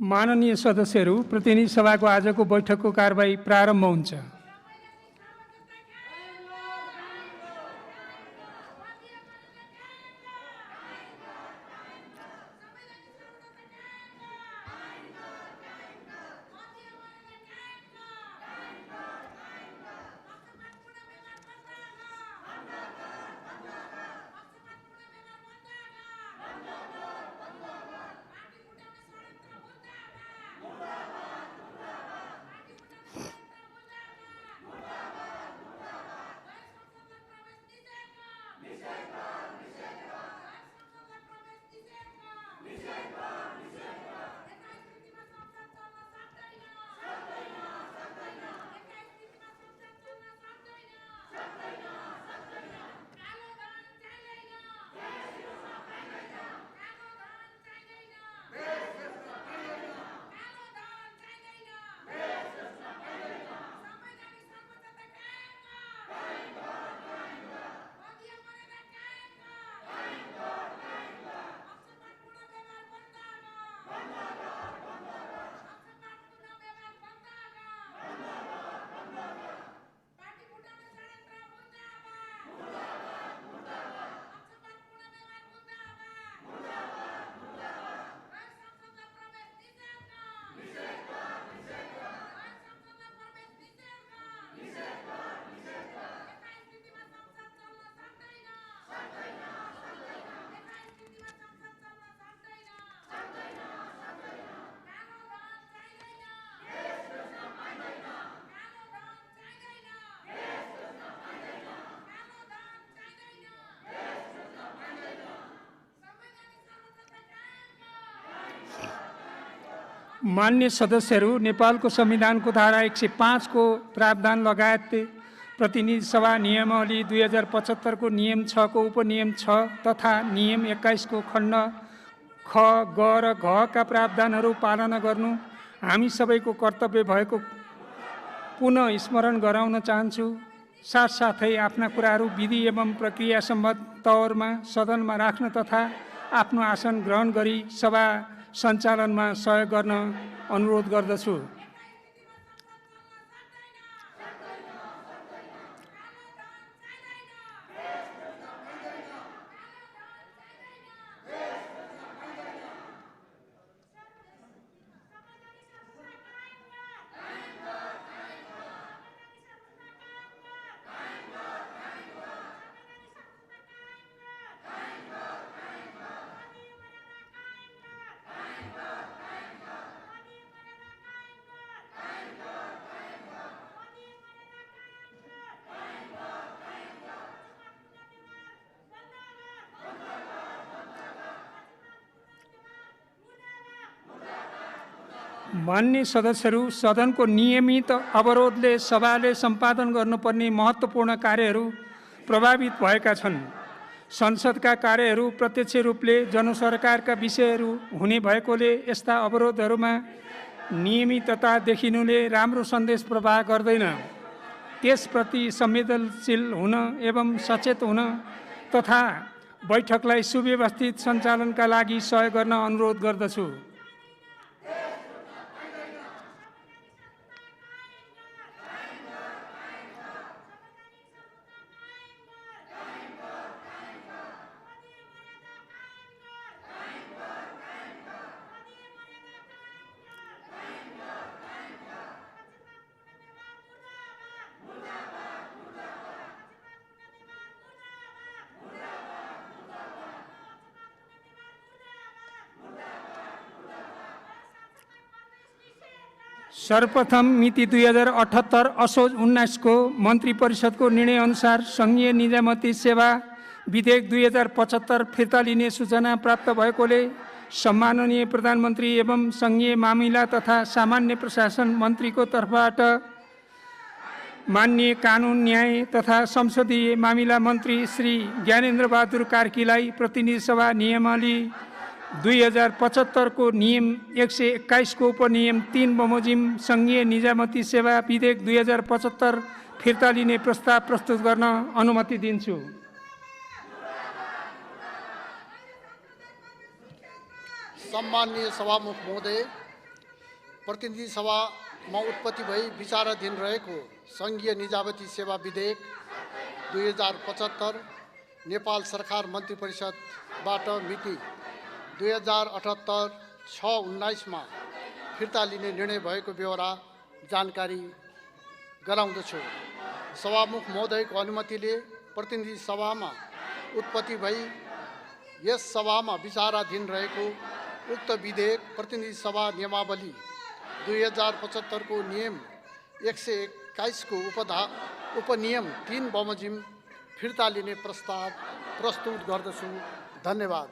माननीय सदस्यहरू, प्रतिनिधि सभाको आजको बैठकको कारबाही प्रारम्भ हुन्छ। मान्य सदस्यहरू, नेपालको संविधानको धारा 105 को प्रावधान लगायत प्रतिनिधि सभा नियमावली 2075 को नियम 6 को उपनियम 6 तथा नियम 21 को खण्ड ख, ग र घ का प्रावधानहरू पालना गर्नु हामी सबैको कर्तव्य भएको पुनः स्मरण गराउन चाहन्छु। साथसाथै आफ्ना कुराहरू विधि एवं प्रक्रिया सम्बद्ध तौरमा सदनमा राख्न तथा आफ्नो आसन ग्रहण गरी सभा सञ्चालनमा सहयोग गर्न अनुरोध गर्दछु। मान्य सदस्यहरू, सदनको नियमित अवरोधले सभाले सम्पादन गर्नुपर्ने महत्त्वपूर्ण कार्यहरू प्रभावित भएका छन्। संसदका कार्यहरू प्रत्यक्ष रूपले जनसरकारका विषयहरू हुने भएकोले यस्ता अवरोधहरूमा नियमितता देखिनुले राम्रो सन्देश प्रवाह गर्दैन। त्यसप्रति संवेदनशील हुन एवं सचेत हुन तथा बैठकलाई सुव्यवस्थित सञ्चालनका लागि सहयोग गर्न अनुरोध गर्दछु। सर्वप्रथम मिति 2078 असोज 19 को मन्त्री परिषदको निर्णय अनुसार संघीय निजामती सेवा विधेयक 2075 फिर्ता लिने सूचना प्राप्त भएकोले सम्माननीय प्रधानमन्त्री एवं संघीय मामिला तथा सामान्य प्रशासन मन्त्रीको तर्फबाट माननीय कानुन न्याय तथा संसदीय मामिला मन्त्री श्री ज्ञानेन्द्र बहादुर कार्कीलाई प्रतिनिधि सभा नियमावली 2075 को नियम 121 को उपनियम 3 बमोजिम संघीय निजामती सेवा विधेयक 2075 फिर्ता लिने प्रस्ताव प्रस्तुत गर्न अनुमति दिन्छु। सम्माननीय सभामुख महोदय, प्रतिनिधि सभामा उत्पत्ति भई विचाराधीन रहेको सङ्घीय निजामती सेवा विधेयक 2075 नेपाल सरकार मन्त्री परिषदबाट मिति 2078/6/19 फिर्ता लिने निर्णय भएको बेहोरा जानकारी गराउँदछु। सभामुख महोदयको अनुमतिले प्रतिनिधि सभामा उत्पत्ति भई यस सभामा विचाराधीन रहेको उक्त विधेयक प्रतिनिधि सभा नियमावली 2075 को नियम 121 को उपनियम 3 बमोजिम फिर्ता लिने प्रस्ताव प्रस्तुत गर्दछु। धन्यवाद।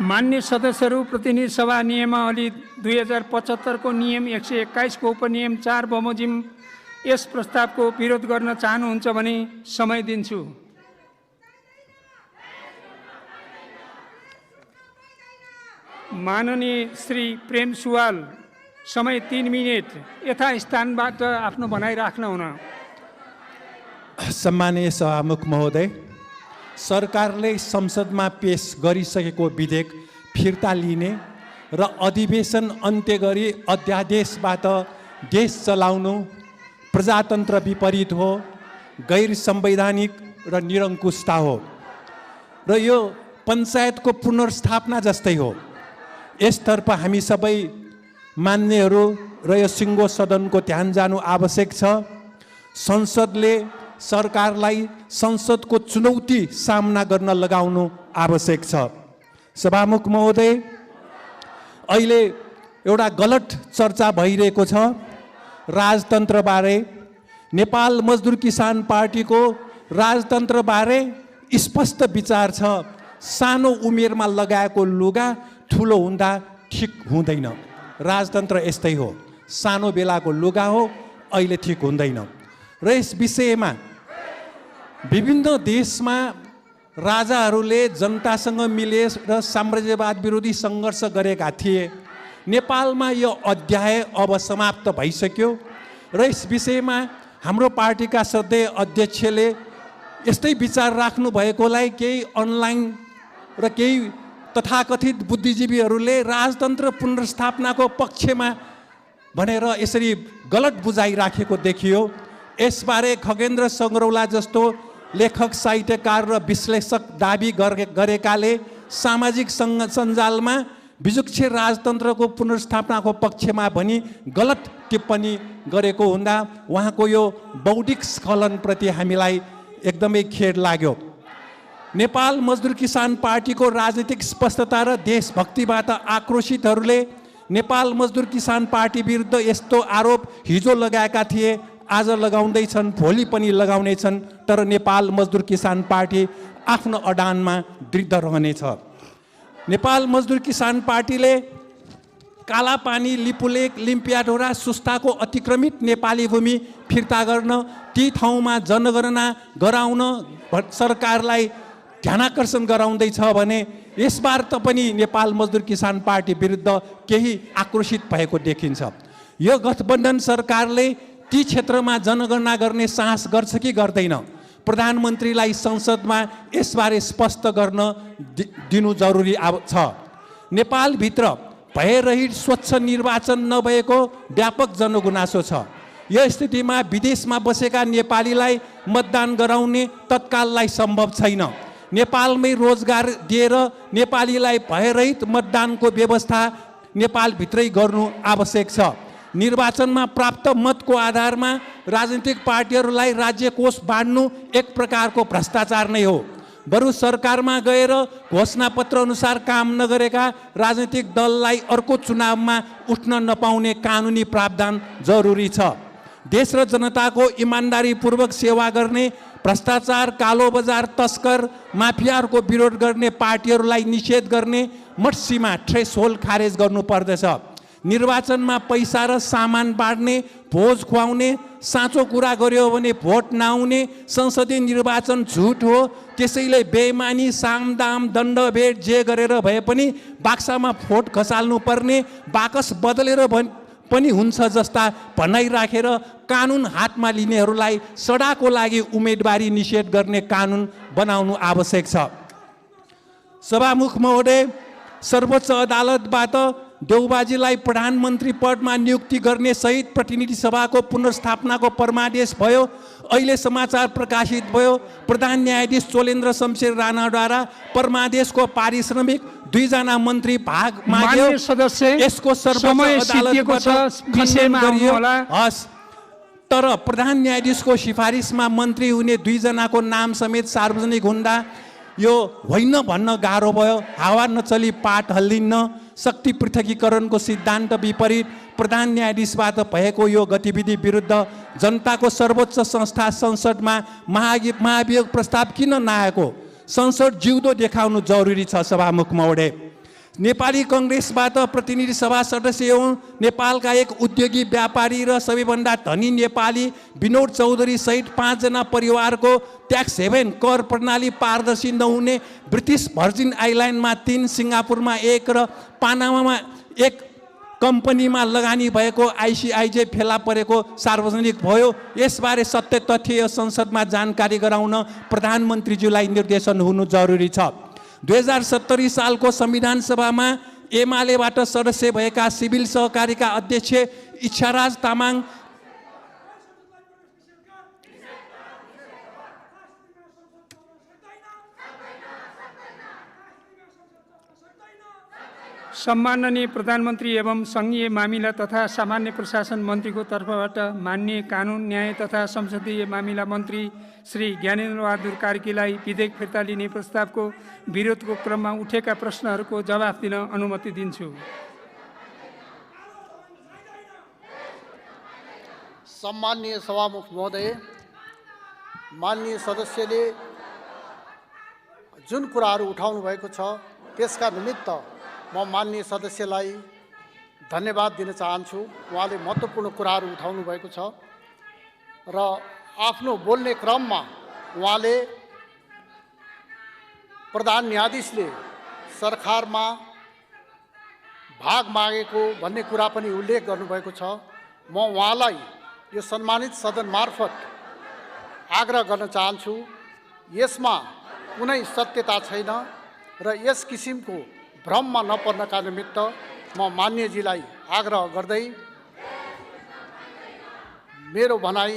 मान्य सदस्यहरू, प्रतिनिधि सभा नियमावली 2075 को नियम 121 को उपनियम 4 बमोजिम यस प्रस्तावको विरोध गर्न चाहनुहुन्छ भने समय दिन्छु। माननीय श्री प्रेम सुवाल, समय 3 मिनेट। यथास्थानबाट आफ्नो भनाइ राख्नुहुन। सम्माननीय सभामुख महोदय, सरकारले संसदमा पेश गरिसकेको विधेयक फिर्ता लिने र अधिवेशन अन्त्य गरी अध्यादेशबाट देश चलाउनु प्रजातन्त्र विपरीत हो, गैर संवैधानिक र निरङ्कुशता हो र यो पञ्चायतको पुनर्स्थापना जस्तै हो। यसतर्फ हामी सबै मान्यहरू र यो सिङ्गो सदनको ध्यान जानु आवश्यक छ। संसदले सरकारलाई संसदको चुनौती सामना गर्न लगाउनु आवश्यक छ। सभामुख महोदय, अहिले एउटा गलत चर्चा भइरहेको छ राजतन्त्रबारे। नेपाल मजदुर किसान पार्टीको राजतन्त्रबारे स्पष्ट विचार छ। सानो उमेरमा लगाएको लुगा ठुलो हुँदा ठिक हुँदैन। राजतन्त्र यस्तै हो, सानो बेलाको लुगा हो, अहिले ठिक हुँदैन। र यस विषयमा विभिन्न देशमा राजाहरूले जनतासँग मिलेर साम्राज्यवाद विरोधी सङ्घर्ष गरेका थिए। नेपालमा यो अध्याय अब समाप्त भइसक्यो र यस विषयमा हाम्रो पार्टीका श्रद्धेय अध्यक्षले यस्तै विचार राख्नु भएकोलाई केही अनलाइन र केही तथाकथित बुद्धिजीवीहरूले राजतन्त्र पुनर्स्थापनाको पक्षमा भनेर यसरी गलत बुझाइ राखेको देखियो। यसबारे खगेन्द्र सङ्ग्रौला जस्तो लेखक, साहित्यकार र विश्लेषक दाबी गरेकाले सामाजिक सञ्जालमा विजुक्षे राजतन्त्रको पुनर्स्थापनाको पक्षमा भनी गलत टिप्पणी गरेको हुँदा उहाँको यो बौद्धिक स्खलनप्रति हामीलाई एकदमै खेद लाग्यो। नेपाल मजदुर किसान पार्टीको राजनीतिक स्पष्टता र देशभक्तिबाट आक्रोशितहरूले नेपाल मजदुर किसान पार्टी विरुद्ध यस्तो आरोप हिजो लगाएका थिए, आज लगाउँदैछन्, भोलि पनि लगाउनेछन्। तर नेपाल मजदुर किसान पार्टी आफ्नो अडानमा दृढ रहनेछ। नेपाल मजदुर किसान पार्टीले कालापानी, लिपुलेक, लिम्पियाढोरा, सुस्ताको अतिक्रमित नेपाली भूमि फिर्ता गर्न, ती ठाउँमा जनगणना गराउन सरकारलाई ध्यानाकर्षण गराउँदैछ भने यसबार त पनि नेपाल मजदुर किसान पार्टी विरुद्ध केही आक्रोशित भएको देखिन्छ। यो गठबन्धन सरकारले ती क्षेत्रमा जनगणना गर्ने साहस गर्छ कि गर्दैन? प्रधानमन्त्रीलाई संसदमा यसबारे स्पष्ट गर्न दिनु जरुरी छ। नेपालभित्र भयरहित स्वच्छ निर्वाचन नभएको व्यापक जनगुनासो छ। यो स्थितिमा विदेशमा बसेका नेपालीलाई मतदान गराउने तत्काललाई सम्भव छैन। नेपालमै रोजगार दिएर नेपालीलाई भयरहित मतदानको व्यवस्था नेपालभित्रै गर्नु आवश्यक छ। निर्वाचनमा प्राप्त मतको आधारमा राजनीतिक पार्टीहरूलाई राज्य कोष बाँड्नु एक प्रकारको भ्रष्टाचार नै हो। बरु सरकारमा गएर घोषणापत्र अनुसार काम नगरेका राजनीतिक दललाई अर्को चुनावमा उठ्न नपाउने कानुनी प्रावधान जरुरी छ। देश र जनताको इमान्दारीपूर्वक सेवा गर्ने, भ्रष्टाचार, कालो बजार, तस्कर, माफियाहरूको विरोध गर्ने पार्टीहरूलाई निषेध गर्ने मर्सीमा थ्रेसहोल्ड खारेज गर्नुपर्दछ। निर्वाचनमा पैसा र सामान बाँड्ने, भोज खुवाउने, साँचो कुरा गर्यो भने भोट नआउने संसदीय निर्वाचन झुट हो। त्यसैले बेइमानी, सामदाम, दण्डभेद जे गरेर भए पनि बाक्सामा भोट खसाल्नु पर्ने, बाकस बदलेर पनि हुन्छ जस्ता भनाइ राखेर कानुन हातमा लिनेहरूलाई सडाको लागि उम्मेदवारी निषेध गर्ने कानुन बनाउनु आवश्यक छ। सभामुख महोदय, सर्वोच्च अदालतबाट देउबाजीलाई प्रधानमन्त्री पदमा नियुक्ति गर्ने सहित प्रतिनिधि सभाको पुनर्स्थापनाको परमादेश भयो। अहिले समाचार प्रकाशित भयो, प्रधान न्यायाधीश चोलेन्द्र शमशेर राणाद्वारा परमादेशको पारिश्रमिक 2 जना मन्त्री भाग माग्यो। माननीय सदस्य, यसको समय सिद्धिएको छ, विषयमा आउनुहोला। हस्, तर प्रधान न्यायाधीशको सिफारिसमा मन्त्री हुने 2 जनाको नाम समेत सार्वजनिक हुँदा यो होइन भन्न गाह्रो भयो। हावा नचली पाट हल्लिन्न। शक्ति पृथकीकरणको सिद्धान्त विपरीत प्रधान न्यायाधीशबाट भएको यो गतिविधि विरुद्ध जनताको सर्वोच्च संस्था संसदमा महाभियोग प्रस्ताव किन नआएको? संसद जिउँदो देखाउनु जरुरी छ। सभामुख महोदय, नेपाली कङ्ग्रेसबाट प्रतिनिधि सभा सदस्य एवं नेपालका एक उद्योगी व्यापारी र सबैभन्दा धनी नेपाली विनोद चौधरी सहित 5 जना परिवारको ट्याक्स हेभन कर प्रणाली पारदर्शी नहुने ब्रिटिस भर्जिन आइल्यान्डमा 3, सिङ्गापुरमा 1 र पानामामा 1 कम्पनीमा लगानी भएको आइसिआइजे फेला परेको सार्वजनिक भयो। यसबारे सत्य तथ्य संसदमा जानकारी गराउन प्रधानमन्त्रीज्यूलाई निर्देशन हुनु जरुरी छ। 2070 सालको संविधान सभामा एमालेबाट सदस्य भएका सिभिल सहकारीका अध्यक्ष इच्छाराज तामाङ सम्माननीय प्रधानमन्त्री एवं सङ्घीय मामिला तथा सामान्य प्रशासन मन्त्रीको तर्फबाट माननीय कानुन न्याय तथा संसदीय मामिला मन्त्री श्री ज्ञानेन्द्र बहादुर कार्कीलाई विधेयक फिर्ता लिने प्रस्तावको विरोधको क्रममा उठेका प्रश्नहरूको जवाफ दिन अनुमति दिन्छु। सम्माननीय सभामुख महोदय, माननीय सदस्यले जुन कुराहरू उठाउनु भएको छ त्यसका निमित्त म माननीय सदस्यलाई धन्यवाद दिन चाहन्छु। उहाँले महत्त्वपूर्ण कुराहरू उठाउनु भएको छ र आफ्नो बोल्ने क्रममा उहाँले प्रधान न्यायाधीशले सरकारमा भाग मागेको भन्ने कुरा पनि उल्लेख गर्नुभएको छ। म उहाँलाई यो सम्मानित सदन मार्फत आग्रह गर्न चाहन्छु, यसमा कुनै सत्यता छैन र यस किसिमको भ्रममा नपर्नका निमित्त म मान्यजीलाई आग्रह गर्दै मेरो भनाइ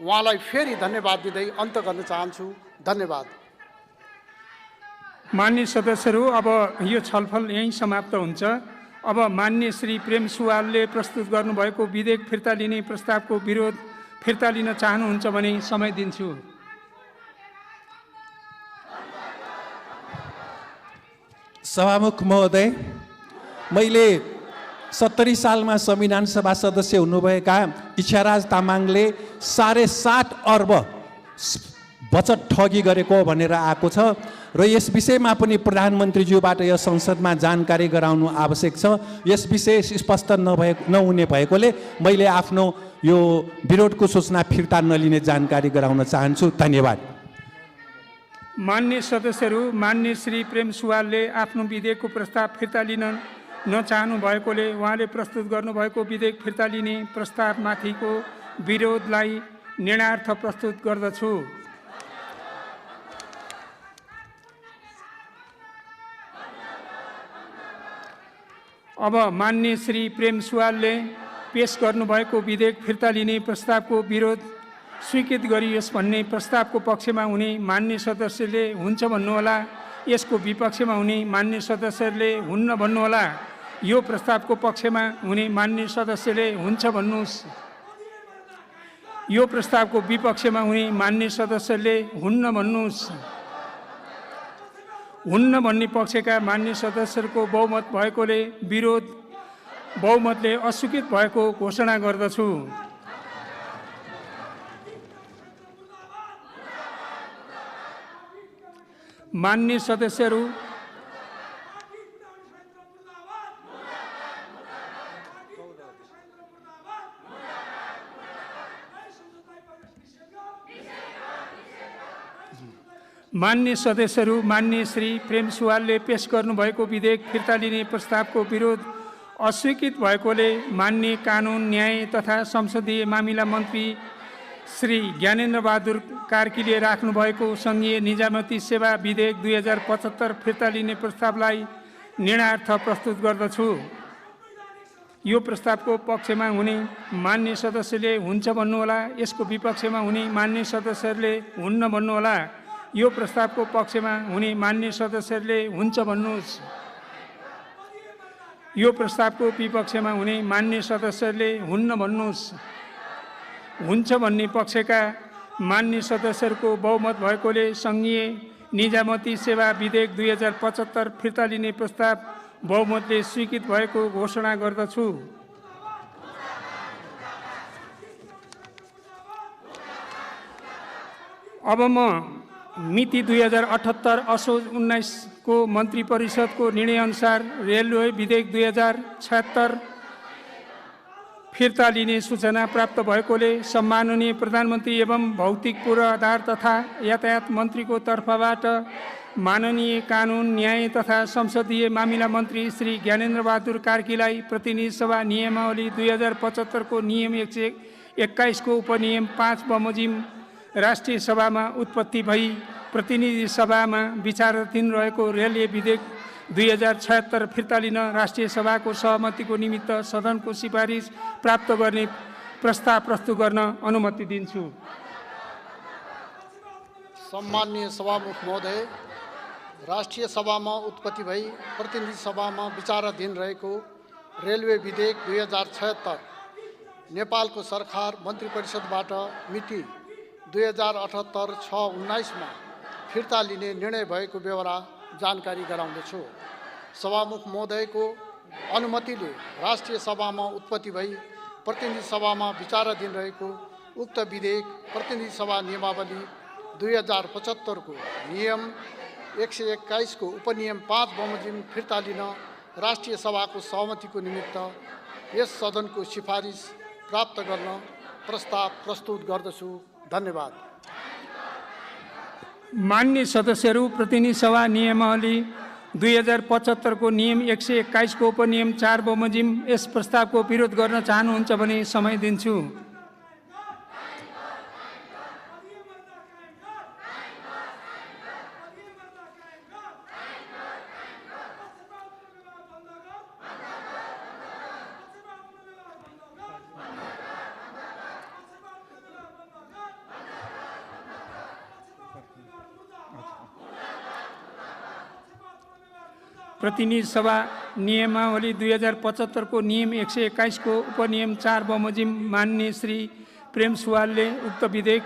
उहाँलाई फेरि धन्यवाद दिँदै अन्त गर्न चाहन्छु। धन्यवाद। माननीय सदस्यहरू, अब यो छलफल यहीँ समाप्त हुन्छ। अब माननीय श्री प्रेम सुवालले प्रस्तुत गर्नुभएको विधेयक फिर्ता लिने प्रस्तावको विरोध फिर्ता लिन चाहनुहुन्छ भने समय दिन्छु। सभामुख महोदय, मैले 70 सालमा संविधान सभा सदस्य हुनुभएका इच्छाराज तामाङले 7.5 अर्ब बचत ठगी गरेको भनेर आएको छ र यस विषयमा पनि प्रधानमन्त्रीज्यूबाट यो संसदमा जानकारी गराउनु आवश्यक छ। यस विषय स्पष्ट नहुने भएकोले मैले आफ्नो यो विरोधको सूचना फिर्ता नलिने जानकारी गराउन चाहन्छु। धन्यवाद। माननीय सदस्यहरू, माननीय श्री प्रेम सुवालले आफ्नो विधेयकको प्रस्ताव फिर्ता लिन नचाहनु भएकोले उहाँले प्रस्तुत गर्नुभएको विधेयक फिर्ता लिने प्रस्तावमाथिको विरोधलाई निर्णयार्थ प्रस्तुत गर्दछु। अब माननीय श्री प्रेम सुवालले पेश गर्नुभएको विधेयक फिर्ता लिने प्रस्तावको विरोध स्वीकृत गरियोस् भन्ने प्रस्तावको पक्षमा हुने मान्य सदस्यले हुन्छ भन्नुहोला। यसको विपक्षमा हुने मान्य सदस्यले हुन्न भन्नुहोला। यो प्रस्तावको पक्षमा हुने मान्य सदस्यले हुन्छ भन्नुहोस्। यो प्रस्तावको विपक्षमा हुने मान्य सदस्यले हुन्न भन्नुहोस्। हुन्न भन्ने पक्षका मान्य सदस्यहरूको बहुमत भएकोले विरोध बहुमतले अस्वीकृत भएको घोषणा गर्दछु। मान्य सदस्यहरू, मान्य श्री प्रेम सुवालले पेश गर्नुभएको विधेयक फिर्ता लिने प्रस्तावको विरोध अस्वीकृत भएकोले मान्य कानुन न्याय तथा संसदीय मामिला मन्त्री श्री ज्ञानेन्द्र बहादुर कार्कीले राख्नुभएको सङ्घीय निजामती सेवा विधेयक 2075 फिर्ता लिने प्रस्तावलाई निर्णयार्थ प्रस्तुत गर्दछु। यो प्रस्तावको पक्षमा हुने मान्य सदस्यले हुन्छ भन्नुहोला, यसको विपक्षमा हुने मान्य सदस्यहरूले हुन्न भन्नुहोला। यो प्रस्तावको पक्षमा हुने मान्य सदस्यहरूले हुन्छ भन्नुहोस्। यो प्रस्तावको विपक्षमा हुने मान्य सदस्यहरूले हुन्न भन्नुहोस्। हुन्छ भन्ने पक्षका मान्य सदस्यहरूको बहुमत भएकोले सङ्घीय निजामती सेवा विधेयक 2075 फिर्ता लिने प्रस्ताव बहुमतले स्वीकृत भएको घोषणा गर्दछु। अब म मिति 2078 असोज 19 को मन्त्री परिषदको निर्णयअनुसार रेलवे विधेयक 2076 फिर्ता लिने सूचना प्राप्त भएकोले सम्माननीय प्रधानमन्त्री एवं भौतिक पूर्वाधार तथा यातायात मन्त्रीको तर्फबाट माननीय कानुन न्याय तथा संसदीय मामिला मन्त्री श्री ज्ञानेन्द्र बहादुर कार्कीलाई प्रतिनिधि सभा नियमावली 2075 को नियम 121 को उपनियम 5 बमोजिम राष्ट्रिय सभामा उत्पत्ति भई प्रतिनिधि सभामा विचाराधीन रहेको रेलवे विधेयक 2076 फिर्ता लिन राष्ट्रिय सभाको सहमतिको निमित्त सदनको सिफारिस प्राप्त गर्ने प्रस्ताव प्रस्तुत गर्न अनुमति दिन्छु। सम्माननीय सभामुख महोदय, राष्ट्रिय सभामा उत्पत्ति भई प्रतिनिधि सभामा विचाराधीन रहेको रेलवे विधेयक 2076 नेपालको सरकार मन्त्री परिषदबाट मिति 2078/6/19 मा फिर्ता लिने निर्णय भएको बेहोरा जानकारी गराउँदछु। सभामुख महोदयको अनुमतिले राष्ट्रिय सभामा उत्पत्ति भई प्रतिनिधि सभामा विचाराधीन रहेको उक्त विधेयक प्रतिनिधि सभा नियमावली 2075 को नियम 121 को उपनियम 5 बमोजिम फिर्ता लिन राष्ट्रिय सभाको सहमतिको निमित्त यस सदनको सिफारिस प्राप्त गर्न प्रस्ताव प्रस्तुत गर्दछु। धन्यवाद। मान्य सदस्यहरू, प्रतिनिधि सभा नियमावली 2075 को नियम 121 को उपनियम 4 बमोजिम यस प्रस्तावको विरोध गर्न चाहनुहुन्छ भने समय दिन्छु। प्रतिनिधि सभा नियमावली 2075 को नियम 121 को उपनियम 4 बमोजिम मान्य श्री प्रेम सुवालले उक्त विधेयक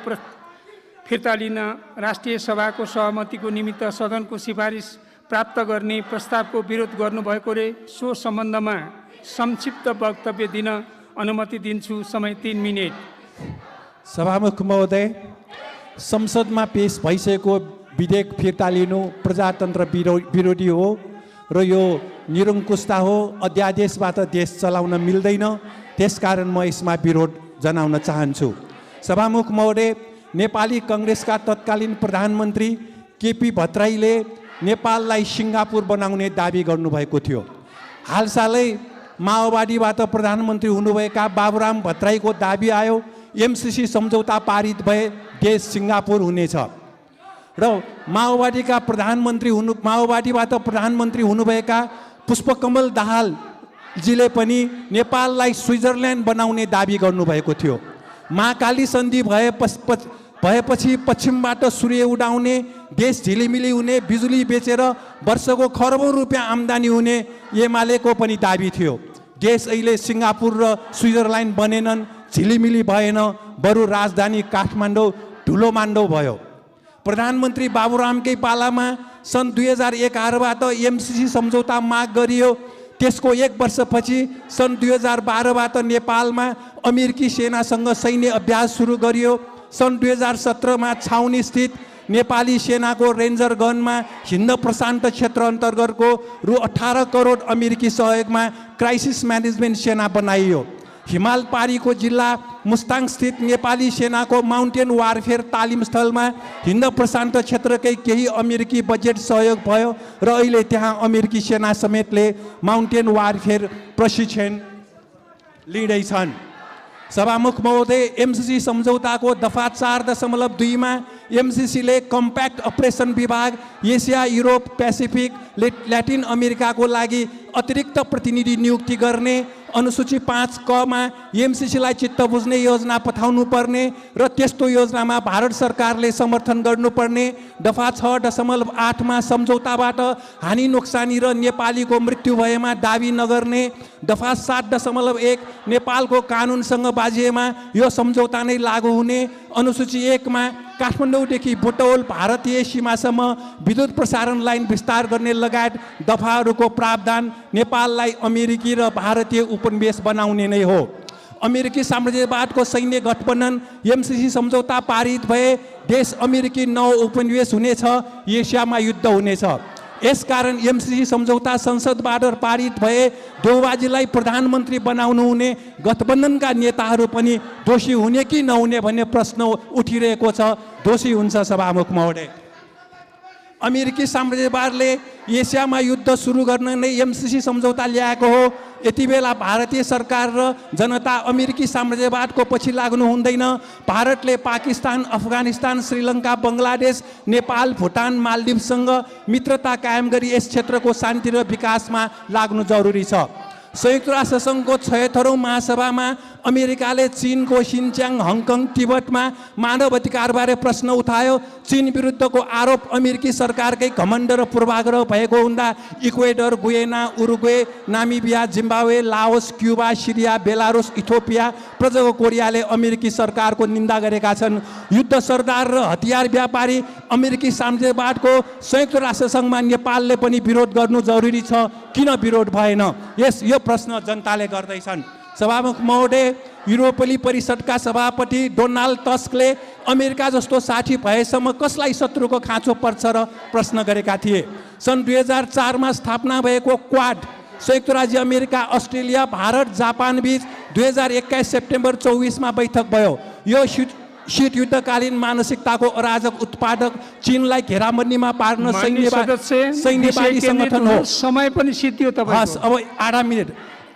फिर्ता लिन राष्ट्रिय सभाको सहमतिको निमित्त सदनको सिफारिस प्राप्त गर्ने प्रस्तावको विरोध गर्नुभएकोले सो सम्बन्धमा संक्षिप्त वक्तव्य दिन अनुमति दिन्छु। समय 3 मिनेट। सभामुख महोदय, संसदमा पेश भइसकेको विधेयक फिर्ता लिनु प्रजातन्त्र विरोधी हो र यो निरङ्कुशता हो। अध्यादेशबाट देश चलाउन मिल्दैन, त्यसकारण म यसमा विरोध जनाउन चाहन्छु। सभामुख महोदय, नेपाली काङ्ग्रेसका तत्कालीन प्रधानमन्त्री केपी भट्टराईले नेपाललाई सिङ्गापुर बनाउने दाबी गर्नुभएको थियो। हालसालै माओवादीबाट प्रधानमन्त्री हुनुभएका बाबुराम भट्टराईको दाबी आयो, एमसीसी सम्झौता पारित भए देश सिङ्गापुर हुनेछ र माओवादीबाट प्रधानमन्त्री हुनुभएका पुष्पकमल दाहालजीले पनि नेपाललाई स्विजरल्यान्ड बनाउने दाबी गर्नुभएको थियो। महाकाली सन्धि भएपछि पश्चिमबाट सूर्य उडाउने, देश झिलिमिली हुने, बिजुली बेचेर वर्षको खरबौँ रुपियाँ आम्दानी हुने एमालेको पनि दाबी थियो। देश अहिले सिङ्गापुर र स्विजरल्यान्ड बनेनन्, झिलिमिली भएन, बरु राजधानी काठमाडौँ धुलोमाण्डो भयो। प्रधानमन्त्री बाबुरामकै पालामा सन् 2011बाट एमसीसी सम्झौता माग गरियो। त्यसको 1 वर्षपछि सन् 2012बाट नेपालमा अमेरिकी सेनासँग सैन्य अभ्यास सुरु गरियो। सन् 2017मा छाउनी स्थित नेपाली सेनाको रेन्जर गनमा हिन्द प्रशान्त क्षेत्र अन्तर्गतको रु 18 करोड अमेरिकी सहयोगमा क्राइसिस म्यानेजमेन्ट सेना बनाइयो। हिमाल पारीको जिल्ला मुस्ताङ स्थित नेपाली सेनाको माउन्टेन वारफेयर तालिम स्थलमा हिन्द प्रशान्त क्षेत्रकै केही अमेरिकी बजेट सहयोग भयो र अहिले त्यहाँ अमेरिकी सेना समेतले माउन्टेन वारफेयर प्रशिक्षण लिँदैछन्। सभामुख महोदय, एमसीसी सम्झौताको दफा 4.2 मा एमसीसीले कम्प्याक्ट अपरेसन विभाग एसिया, युरोप, पेसिफिक, ल्याटिन अमेरिकाको लागि अतिरिक्त प्रतिनिधि नियुक्ति गर्ने, अनुसूची 5 क मा एमसीसीलाई चित्त बुझ्ने योजना पठाउनु पर्ने र त्यस्तो योजनामा भारत सरकारले समर्थन गर्नुपर्ने, दफा 6.8 मा सम्झौताबाट हानि नोक्सानी र नेपालीको मृत्यु भएमा दाबी नगर्ने, दफा 7.1 नेपालको कानुनसँग बाजिएमा यो सम्झौता नै लागू हुने, अनुसूची 1 मा काठमाडौँदेखि बुटवल भारतीय सीमासम्म विद्युत प्रसारण लाइन विस्तार गर्ने लगायत दफाहरूको प्रावधान नेपाललाई अमेरिकी र भारतीय उपनिवेश बनाउने नै हो। अमेरिकी साम्राज्यवादको सैन्य गठबन्धन एमसीसी सम्झौता पारित भए देश अमेरिकी नव उपनिवेश हुनेछ, एसियामा युद्ध हुनेछ। यसकारण एमसीसी सम्झौता संसदबाट पारित भए देउबाजीलाई प्रधानमन्त्री बनाउनु हुने गठबन्धनका नेताहरू पनि दोषी हुने कि नहुने भन्ने प्रश्न उठिरहेको छ। दोषी हुन्छ सभामुख महोदय। अमेरिकी साम्राज्यवादले एसियामा युद्ध सुरु गर्न नै एमसीसी सम्झौता ल्याएको हो। यति बेला भारतीय सरकार र जनता अमेरिकी साम्राज्यवादको पछि लाग्नु हुँदैन। भारतले पाकिस्तान, अफगानिस्तान, श्रीलङ्का, बङ्गलादेश, नेपाल, भुटान, मालदिवसँग मित्रता कायम गरी यस क्षेत्रको शान्ति र विकासमा लाग्नु जरुरी छ। संयुक्त राष्ट्रसङ्घको 76औं महासभामा अमेरिकाले चीनको सिन्च्याङ, हङकङ, तिब्बतमा मानव अधिकारबारे प्रश्न उठायो। चीन विरुद्धको आरोप अमेरिकी सरकारकै घमण्ड र पूर्वाग्रह भएको हुँदा Ecuador, Guyana, Uruguay, Namibia, Zimbabwe, Laos, Cuba, Syria, Belarus, Ethiopia, प्रजाको कोरियाले अमेरिकी सरकारको निन्दा गरेका छन्। युद्ध सरदार र हतियार व्यापारी अमेरिकी साम्राज्यवादको संयुक्त राष्ट्रसङ्घमा नेपालले पनि विरोध गर्नु जरुरी छ। किन विरोध भएन? यो प्रश्न जनताले गर्दैछन्। सभामुख महोदय, युरोपेली परिषदका सभापति डोनाल्ड टस्कले अमेरिका जस्तो साथी भएसम्म कसलाई शत्रुको खाँचो पर्छ र प्रश्न गरेका थिए। सन् 2004 मा स्थापना भएको क्वाड संयुक्त राज्य अमेरिका, अस्ट्रेलिया, भारत, जापान बीच 2021 सेप्टेम्बर 24 मा बैठक भयो। यो शीत युद्धकालीन मानसिकताको अराजक उत्पादक चीनलाई घेराबन्दीमा पार्न सैन्यवादी संगठन हो। समय पनि सिद्धियो तपाईको। अब 8 मिनट।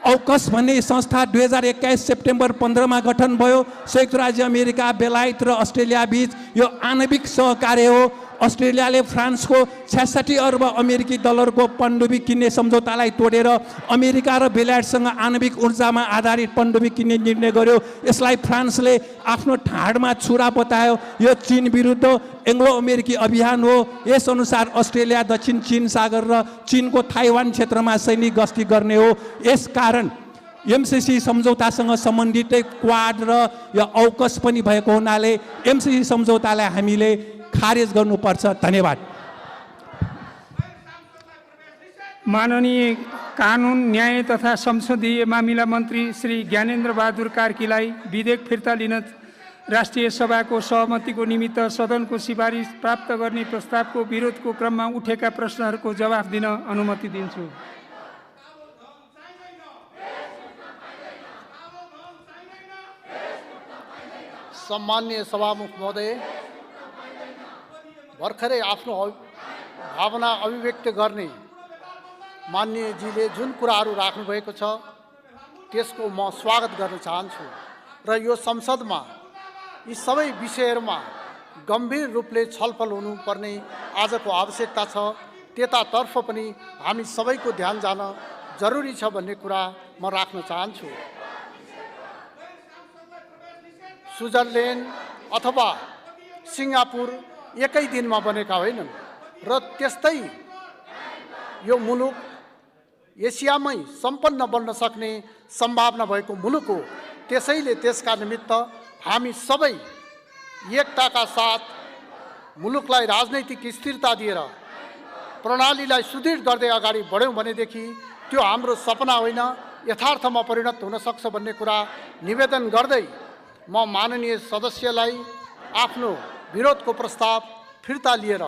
औकस भन्ने संस्था 2021 सेप्टेम्बर 15 मा गठन भयो। संयुक्त राज्य अमेरिका, बेलायत र अस्ट्रेलिया बीच यो आणविक सहकार्य हो। अस्ट्रेलियाले फ्रान्सको 66 अर्ब अमेरिकी डलरको पनडुब्बी किन्ने सम्झौतालाई तोडेर अमेरिका र बेलायतसँग आणविक ऊर्जामा आधारित पनडुब्बी किन्ने निर्णय गर्यो। यसलाई फ्रान्सले आफ्नो ठाडमा छुरा बतायो। यो चीन विरुद्ध एङ्ग्लो अमेरिकी अभियान हो। यसअनुसार अस्ट्रेलिया दक्षिण चीन सागर र चीनको ताइवान क्षेत्रमा सैनिक गस्ती गर्ने हो। यसकारण एमसीसी सम्झौतासँग सम्बन्धित क्वाड र यो औकस पनि भएको हुनाले एमसीसी सम्झौतालाई हामीले खारेज गर्नुपर्छ। धन्यवाद। माननीय कानुन, न्याय तथा संसदीय मामिला मन्त्री श्री ज्ञानेन्द्र बहादुर कार्कीलाई विधेयक फिर्ता लिन राष्ट्रिय सभाको सहमतिको निमित्त सदनको सिफारिस प्राप्त गर्ने प्रस्तावको विरोधको क्रममा उठेका प्रश्नहरूको जवाफ दिन अनुमति दिन्छु। सम्माननीय सभामुख महोदय, भर्खरै आफ्नो भावना अभिव्यक्त गर्ने माननीयजीले जुन कुराहरू राख्नुभएको छ त्यसको म स्वागत गर्न चाहन्छु र यो संसदमा यी सबै विषयहरूमा गम्भीर रूपले छलफल हुनुपर्ने आजको आवश्यकता छ। त्यतातर्फ पनि हामी सबैको ध्यान जान जरुरी छ भन्ने कुरा म राख्न चाहन्छु। स्विजरल्यान्ड अथवा सिङ्गापुर एकै दिनमा बनेका होइनन् र त्यस्तै यो मुलुक एसियामै सम्पन्न बन्न सक्ने सम्भावना भएको मुलुक हो। त्यसैले त्यसका निमित्त हामी सबै एकताका साथ मुलुकलाई राजनैतिक स्थिरता दिएर प्रणालीलाई सुदृढ गर्दै अगाडि बढ्यौँ भनेदेखि त्यो हाम्रो सपना होइन, यथार्थमा परिणत हुन सक्छ भन्ने कुरा निवेदन गर्दै म माननीय सदस्यलाई आफ्नो विरोधको प्रस्ताव फिर्ता लिएर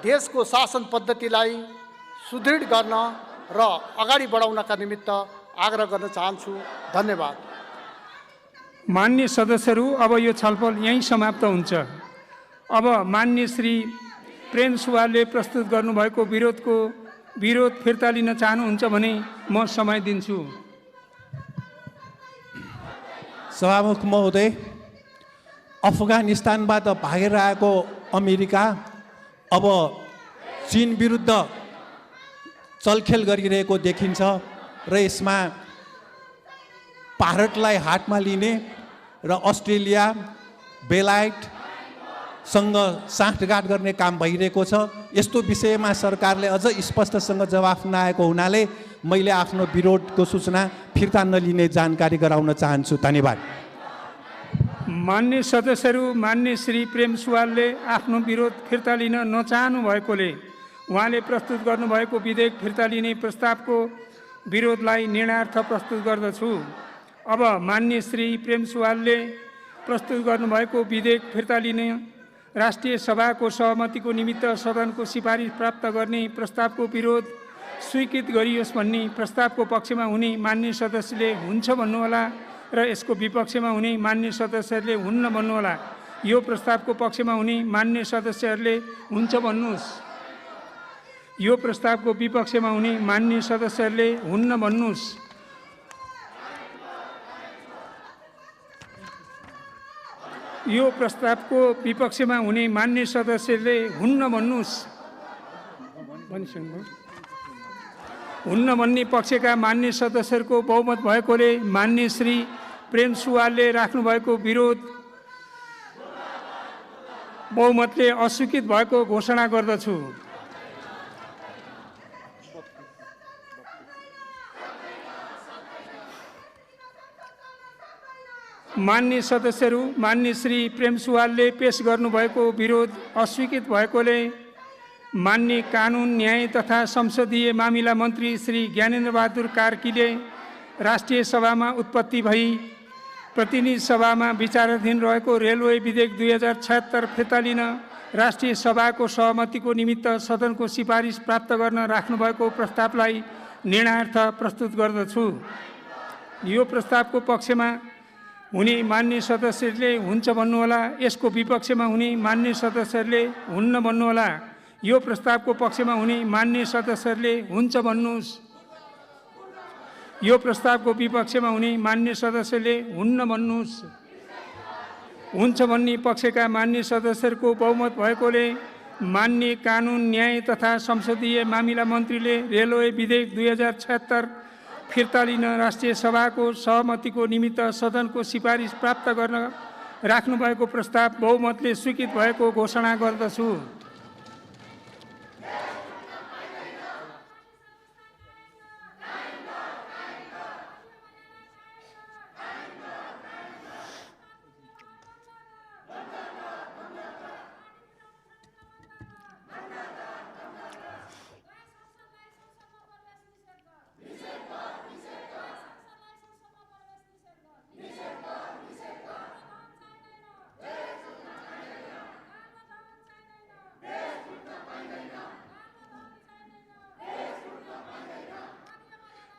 देशको शासन पद्धतिलाई सुदृढ गर्न र अगाडि बढाउनका निमित्त आग्रह गर्न चाहन्छु। धन्यवाद। माननीय सदस्यहरू, अब यो छलफल यहीँ समाप्त हुन्छ। अब माननीय श्री प्रेम सुवालले प्रस्तुत गर्नुभएको विरोध फिर्ता लिन चाहनुहुन्छ भने म समय दिन्छु। सभामुख महोदय, अफगानिस्तानबाट भागेर आएको अमेरिका अब चीन विरुद्ध चलखेल गरिरहेको देखिन्छ र यसमा भारतलाई हातमा लिने र अस्ट्रेलिया, बेलायतसँग साँठगाँठ गर्ने काम भइरहेको छ। यस्तो विषयमा सरकारले अझ स्पष्टसँग जवाफ नआएको हुनाले मैले आफ्नो विरोधको सूचना फिर्ता नलिने जानकारी गराउन चाहन्छु। धन्यवाद। मान्य सदस्यहरू, मान्य श्री प्रेम सुवालले आफ्नो विरोध फिर्ता लिन नचाहनु भएकोले उहाँले प्रस्तुत गर्नुभएको विधेयक फिर्ता लिने प्रस्तावको विरोधलाई निर्णयार्थ प्रस्तुत गर्दछु। अब मान्य श्री प्रेम सुवालले प्रस्तुत गर्नुभएको विधेयक फिर्ता लिने राष्ट्रिय सभाको सहमतिको निमित्त सदनको सिफारिस प्राप्त गर्ने प्रस्तावको विरोध स्वीकृत गरियोस् भन्ने प्रस्तावको पक्षमा हुने मान्य सदस्यले हुन्छ भन्नुहोला र यसको विपक्षमा हुने मान्य सदस्यहरूले हुन्न भन्नुहोला। यो प्रस्तावको पक्षमा हुने मान्य सदस्यहरूले हुन्छ भन्नुहोस्। यो प्रस्तावको विपक्षमा हुने मान्य सदस्यहरूले हुन्न भन्नुहोस्। यो प्रस्तावको विपक्षमा हुने मान्य सदस्यले हुन्न भन्नुहोस्। हुन्न भन्ने पक्षका मान्य सदस्यहरूको बहुमत भएकोले मान्य श्री प्रेम सुवालले राख्नुभएको विरोध बहुमतले अस्वीकृत भएको घोषणा गर्दछु। मान्य सदस्यहरू, मान्य श्री प्रेम सुवालले पेश गर्नुभएको विरोध अस्वीकृत भएकोले मान्य कानुन, न्याय तथा संसदीय मामिला मन्त्री श्री ज्ञानेन्द्र बहादुर कार्कीले राष्ट्रिय सभामा उत्पत्ति भई प्रतिनिधि सभामा विचाराधीन रहेको रेलवे विधेयक 2076 फिर्ता लिन राष्ट्रिय सभाको सहमतिको निमित्त सदनको सिफारिस प्राप्त गर्न राख्नुभएको प्रस्तावलाई निर्णयार्थ प्रस्तुत गर्दछु। यो प्रस्तावको पक्षमा हुने मान्य सदस्यहरूले हुन्छ भन्नुहोला। यसको विपक्षमा हुने मान्य सदस्यहरूले हुन्न भन्नुहोला। यो प्रस्तावको पक्षमा हुने मान्य सदस्यहरूले हुन्छ भन्नुहोस्। यो प्रस्तावको विपक्षमा हुने मान्य सदस्यले हुन्न भन्नुहोस्। हुन्छ भन्ने पक्षका मान्य सदस्यहरूको बहुमत भएकोले मान्य कानुन, न्याय तथा संसदीय मामिला मन्त्रीले रेलवे विधेयक 2076 फिर्ता लिन राष्ट्रिय सभाको सहमतिको निमित्त सदनको सिफारिस प्राप्त गर्न राख्नुभएको प्रस्ताव बहुमतले स्वीकृत भएको घोषणा गर्दछु।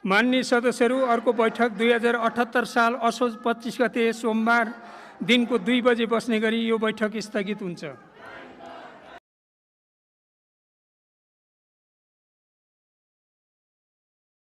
मान्य सदस्यहरू, अर्को बैठक 2078 साल असोज 25 गते सोमबार दिनको 2 बजे बस्ने गरी यो बैठक स्थगित हुन्छ।